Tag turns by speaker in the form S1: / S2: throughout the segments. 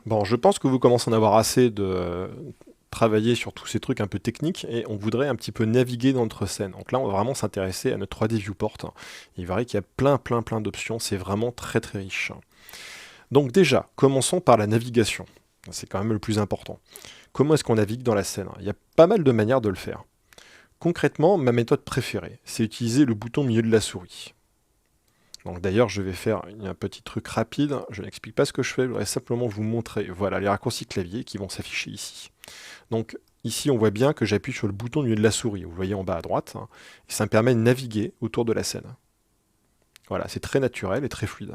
S1: Bon, je pense que vous commencez à en avoir assez de travailler sur tous ces trucs un peu techniques et on voudrait un petit peu naviguer dans notre scène. Donc là, on va vraiment s'intéresser à notre 3D viewport. Il verrait qu'il y a plein d'options, c'est vraiment très riche. Donc déjà, commençons par la navigation. C'est quand même le plus important. Comment est-ce qu'on navigue dans la scène? Il y a pas mal de manières de le faire. Concrètement, ma méthode préférée, c'est utiliser le bouton milieu de la souris. Donc d'ailleurs, je vais faire un petit truc rapide. Je n'explique pas ce que je fais, je voudrais simplement vous montrer, voilà, les raccourcis clavier qui vont s'afficher ici. Donc ici, on voit bien que j'appuie sur le bouton du milieu de la souris, vous le voyez en bas à droite, hein, et ça me permet de naviguer autour de la scène. Voilà, c'est très naturel et très fluide.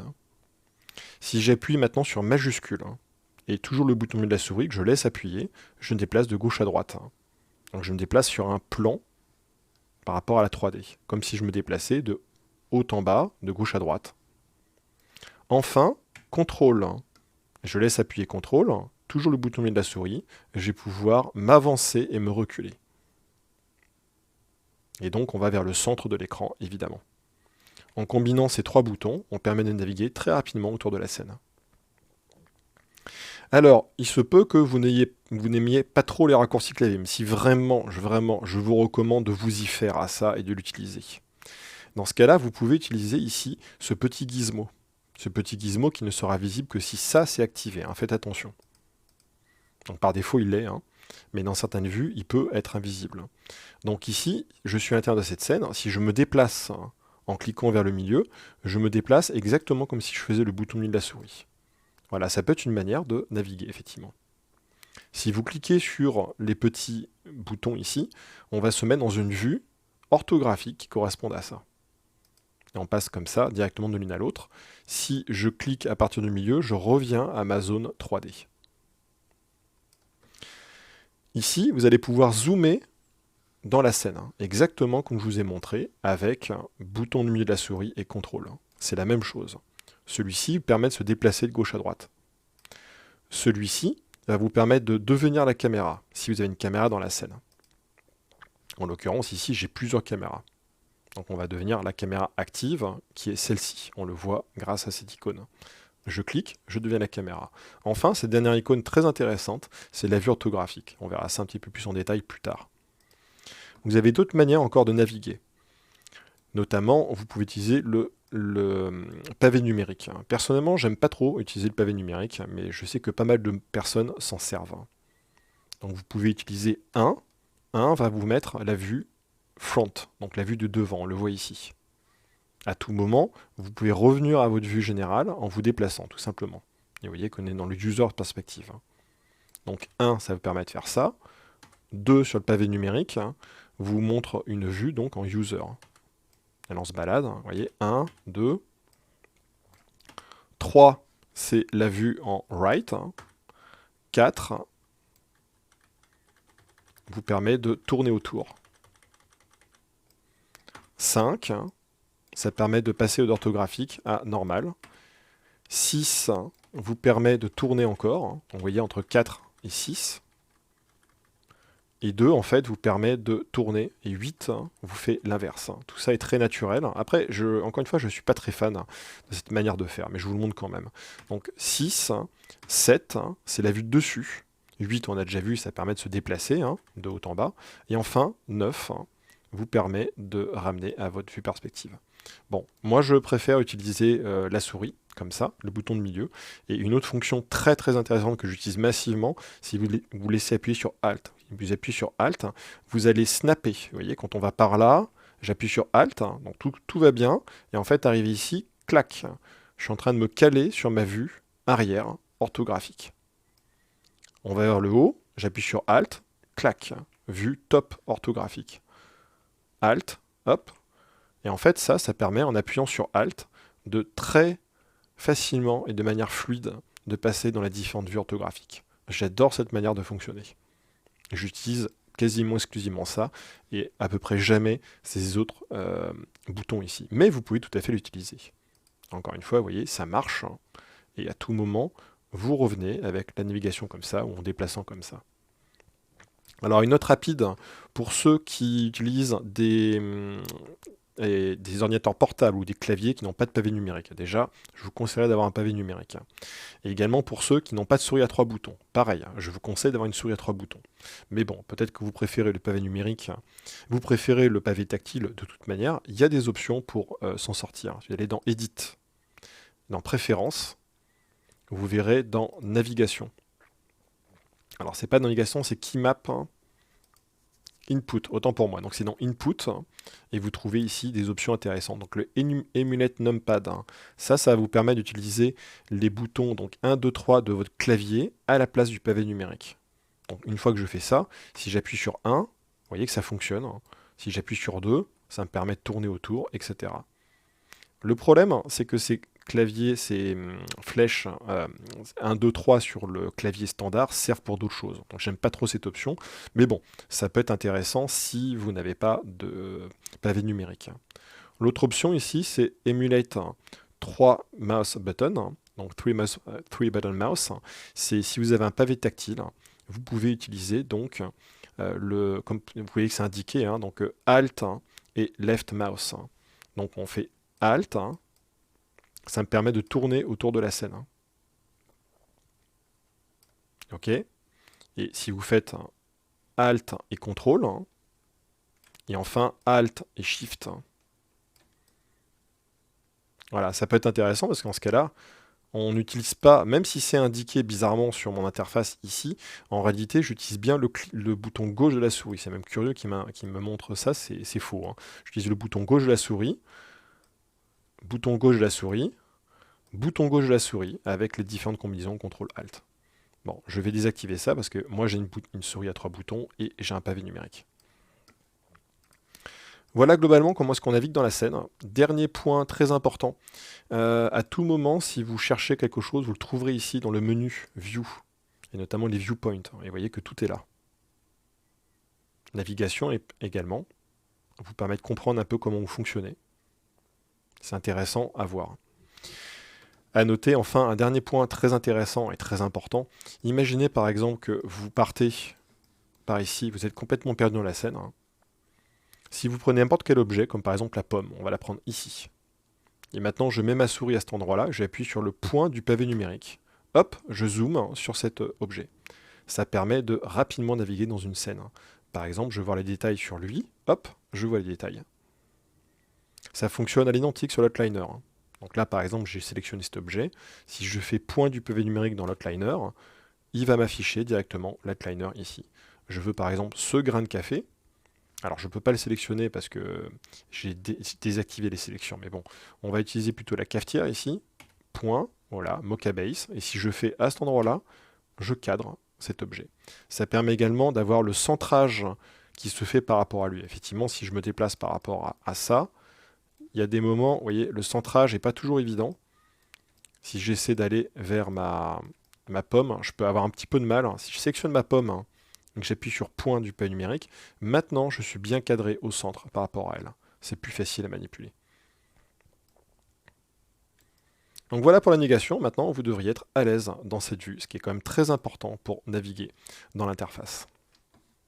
S1: Si j'appuie maintenant sur majuscule, hein, et toujours le bouton milieu de la souris que je laisse appuyer, je me déplace de gauche à droite. Hein. Donc je me déplace sur un plan par rapport à la 3D, comme si je me déplaçais de haut en bas, de gauche à droite. Enfin, CTRL. Je laisse appuyer CTRL, toujours le bouton milieu de la souris, je vais pouvoir m'avancer et me reculer. Et donc on va vers le centre de l'écran, évidemment. En combinant ces trois boutons, on permet de naviguer très rapidement autour de la scène. Alors, il se peut que vous n'aimiez pas trop les raccourcis clavier, mais si vraiment, je vous recommande de vous y faire à ça et de l'utiliser. Dans ce cas-là, vous pouvez utiliser ici ce petit gizmo. Ce petit gizmo qui ne sera visible que si ça c'est activé, hein, faites attention. Donc par défaut il l'est, hein, mais dans certaines vues il peut être invisible. Donc ici, je suis à l'intérieur de cette scène, si je me déplace en cliquant vers le milieu, je me déplace exactement comme si je faisais le bouton milieu de la souris. Voilà, ça peut être une manière de naviguer, effectivement. Si vous cliquez sur les petits boutons ici, on va se mettre dans une vue orthographique qui correspond à ça. Et on passe comme ça, directement de l'une à l'autre. Si je clique à partir du milieu, je reviens à ma zone 3D. Ici, vous allez pouvoir zoomer dans la scène, hein, exactement comme je vous ai montré, avec un bouton du milieu de la souris et CTRL. C'est la même chose. Celui-ci permet de se déplacer de gauche à droite. Celui-ci va vous permettre de devenir la caméra, si vous avez une caméra dans la scène. En l'occurrence, ici, j'ai plusieurs caméras. Donc on va devenir la caméra active, qui est celle-ci. On le voit grâce à cette icône. Je clique, je deviens la caméra. Enfin, cette dernière icône très intéressante, c'est la vue orthographique. On verra ça un petit peu plus en détail plus tard. Vous avez d'autres manières encore de naviguer. Notamment, vous pouvez utiliser le pavé numérique. Personnellement, j'aime pas trop utiliser le pavé numérique, mais je sais que pas mal de personnes s'en servent. Donc vous pouvez utiliser 1. 1 va vous mettre la vue front, donc la vue de devant, on le voit ici. À tout moment, vous pouvez revenir à votre vue générale en vous déplaçant, tout simplement. Et vous voyez qu'on est dans le user perspective. Donc 1, ça vous permet de faire ça. 2, sur le pavé numérique, vous montre une vue donc en user. Elle en se balade, vous voyez, 1, 2. 3, c'est la vue en right. 4 vous permet de tourner autour. 5, ça permet de passer d'orthographique à normal. 6 vous permet de tourner encore. Donc vous voyez entre 4 et 6. Et 2, en fait, vous permet de tourner. Et 8 vous fait l'inverse. Tout ça est très naturel. Après, encore une fois, je ne suis pas très fan de cette manière de faire, mais je vous le montre quand même. Donc 6, 7, c'est la vue de dessus. 8, on a déjà vu, ça permet de se déplacer de haut en bas. Et enfin, 9 vous permet de ramener à votre vue perspective. Bon, moi je préfère utiliser la souris, comme ça, le bouton de milieu. Et une autre fonction très intéressante que j'utilise massivement, si vous laissez appuyer sur Alt. Vous appuyez sur Alt, vous allez snapper. Vous voyez, quand on va par là, j'appuie sur Alt, donc tout va bien. Et en fait, arrivé ici, clac, je suis en train de me caler sur ma vue arrière orthographique. On va vers le haut, j'appuie sur Alt, clac, vue top orthographique. Alt, hop. Et en fait, ça permet, en appuyant sur Alt, de très facilement et de manière fluide de passer dans les différentes vues orthographiques. J'adore cette manière de fonctionner. J'utilise quasiment exclusivement ça et à peu près jamais ces autres boutons ici. Mais vous pouvez tout à fait l'utiliser. Encore une fois, vous voyez, ça marche. Et à tout moment, vous revenez avec la navigation comme ça ou en déplaçant comme ça. Alors une note rapide pour ceux qui utilisent des et des ordinateurs portables ou des claviers qui n'ont pas de pavé numérique. Déjà, je vous conseillerais d'avoir un pavé numérique. Et également pour ceux qui n'ont pas de souris à 3 boutons. Pareil, je vous conseille d'avoir une souris à 3 boutons. Mais bon, peut-être que vous préférez le pavé numérique, vous préférez le pavé tactile de toute manière. Il y a des options pour s'en sortir. Vous allez dans Edit, dans Préférences, vous verrez dans Navigation. Alors c'est pas navigation, c'est Keymap Input, autant pour moi. Donc c'est dans Input, et vous trouvez ici des options intéressantes. Donc le Emulate Numpad, ça va vous permettre d'utiliser les boutons donc 1, 2, 3 de votre clavier à la place du pavé numérique. Donc une fois que je fais ça, si j'appuie sur 1, vous voyez que ça fonctionne. Si j'appuie sur 2, ça me permet de tourner autour, etc. Le problème, c'est que ces claviers, ces flèches 1, 2, 3 sur le clavier standard servent pour d'autres choses. Donc j'aime pas trop cette option, mais bon, ça peut être intéressant si vous n'avez pas de pavé numérique. L'autre option ici, c'est Emulate 3 mouse buttons, donc 3 button mouse. C'est si vous avez un pavé tactile, vous pouvez utiliser donc comme vous voyez que c'est indiqué, donc Alt et Left mouse. Donc on fait Alt, ça me permet de tourner autour de la scène. Ok. Et si vous faites Alt et CTRL, et enfin Alt et Shift. Voilà, ça peut être intéressant parce qu'en ce cas-là, on n'utilise pas, même si c'est indiqué bizarrement sur mon interface ici, en réalité j'utilise bien le bouton gauche de la souris. C'est même curieux qu'il me montre ça, c'est faux. J'utilise le bouton gauche de la souris, bouton gauche de la souris, bouton gauche de la souris avec les différentes combinaisons CTRL-ALT. Bon, je vais désactiver ça parce que moi j'ai une souris à 3 boutons et j'ai un pavé numérique. Voilà globalement comment est-ce qu'on navigue dans la scène. Dernier point très important, à tout moment si vous cherchez quelque chose, vous le trouverez ici dans le menu View, et notamment les viewpoints, et vous voyez que tout est là. Navigation également, vous permet de comprendre un peu comment vous fonctionnez. C'est intéressant à voir. À noter enfin un dernier point très intéressant et très important. Imaginez par exemple que vous partez par ici, vous êtes complètement perdu dans la scène. Si vous prenez n'importe quel objet, comme par exemple la pomme, on va la prendre ici. Et maintenant je mets ma souris à cet endroit-là, j'appuie sur le point du pavé numérique. Hop, je zoome sur cet objet. Ça permet de rapidement naviguer dans une scène. Par exemple, je veux voir les détails sur lui, hop, je vois les détails. Ça fonctionne à l'identique sur l'outliner. Donc là, par exemple, j'ai sélectionné cet objet. Si je fais point du pavé numérique dans l'outliner, il va m'afficher directement l'outliner ici. Je veux par exemple ce grain de café. Alors, je ne peux pas le sélectionner parce que j'ai désactivé les sélections. Mais bon, on va utiliser plutôt la cafetière ici. Point, voilà, Mocha Base. Et si je fais à cet endroit-là, je cadre cet objet. Ça permet également d'avoir le centrage qui se fait par rapport à lui. Effectivement, si je me déplace par rapport à ça, il y a des moments, vous voyez, le centrage n'est pas toujours évident. Si j'essaie d'aller vers ma pomme, je peux avoir un petit peu de mal. Si je sélectionne ma pomme, donc j'appuie sur point du pavé numérique, maintenant je suis bien cadré au centre par rapport à elle. C'est plus facile à manipuler. Donc voilà pour la navigation. Maintenant, vous devriez être à l'aise dans cette vue, ce qui est quand même très important pour naviguer dans l'interface.